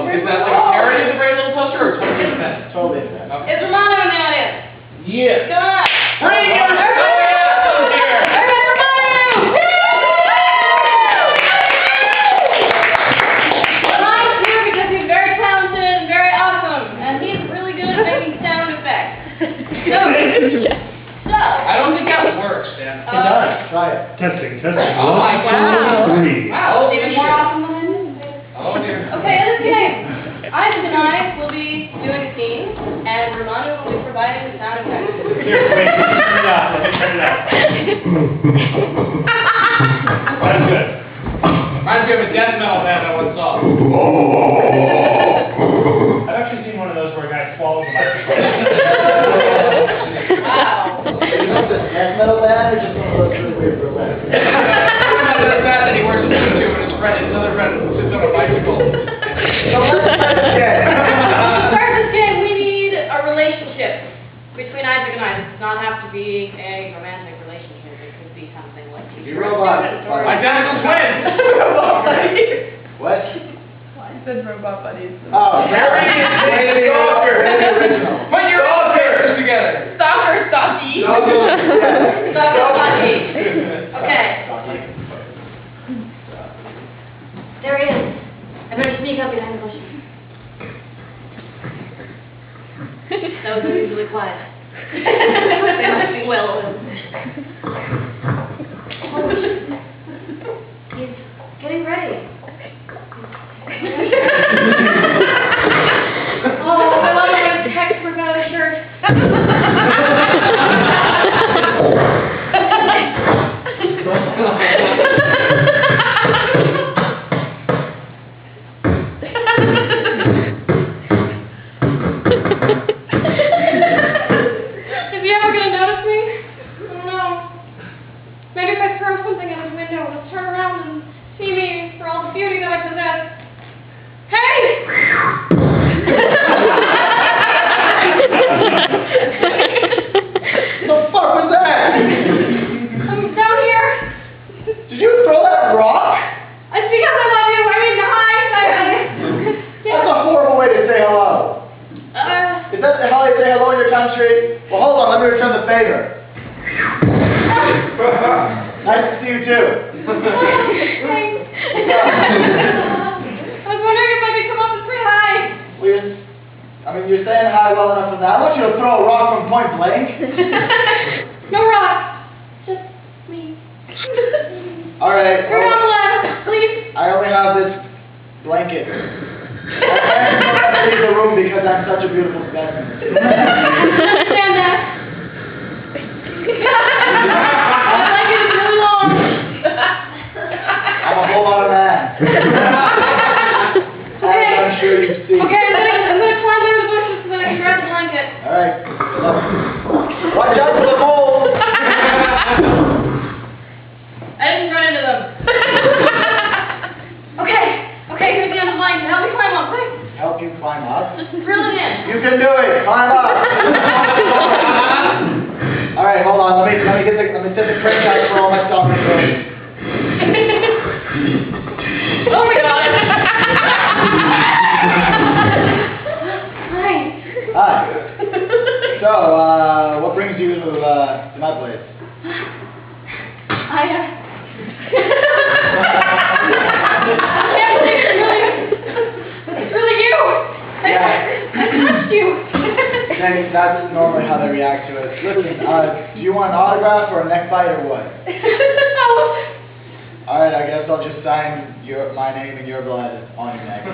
Is that like a parody of the Brave Little Toaster or totally independent? Totally independent. Okay. It's Romano in the audience. Yeah. Come on. Bring your Romano! Romano's here because he's very talented and very awesome, and he's really good at making sound effects. So. I don't think that works, Dan. It does. Try it. Testing. Oh my God. 1, 2, 3. Wow. Even more awesome than I knew. Oh dear. Okay, in this game, Isaac and I will be doing a scene, and Romano will be providing the sound effects. Here, wait, turn it off. Let me turn it off. That's good. Reminds me of a death metal band I once saw. I've actually seen one of those where a guy swallows a microphone. Wow. You know the death metal band or just one of those really weird burlesque? It's bad that he wears a suit too, and his other friend sits on a bicycle. So let's try this again. To start this game, we need a relationship between Isaac and I. This does not have to be a romantic relationship. It could be something like You robot. Identical twins! What? I said robot buddies. Oh, very original. Put your own characters together! Stalker, Stalky. Okay. There he is. I better sneak up behind the bushes. That was unusually quiet. They must be well oiled. He's getting ready. Oh, I love it when his text without a shirt. Is he ever gonna notice me? I don't know. Maybe if I throw something at his window, he'll turn around and see me for all the beauty that I possess. Hey! The fuck was that? I'm down here. Did you throw that rock? It's because I love you. I mean, hi. That's a horrible way to say hello. Is that how they say hello in your country? Well, hold on, let me return the favor. Nice to see you too. Thanks. I was wondering if I could come up and say hi. Please. I mean, you're saying hi well enough for that. I want you to throw a rock from point blank. No rock. Just me. Alright. Turn on the left, please. I only have this blanket. I don't have to leave the room because I'm such a beautiful specimen. Understand that. My blanket is really long. I'm a whole lot of man. Okay. I'm sure you've seen. Okay, I'm gonna climb under the bushes so that I can grab the blanket. Alright. Watch out for the moles. I didn't run into them. Okay, here's the end of the blanket. Help me climb up, quick. Help you climb up? Just drill it in. You can do it. Climb up. Alright, hold on. Let me set the crane back for all my stuff. Oh my god. Hi. Hi. So, what brings you to my place? It's really you. I touched you. That's normally how they react to it. Listen, do you want an autograph or a neck bite or what? Alright, I guess I'll just sign my name and your blood on your neck.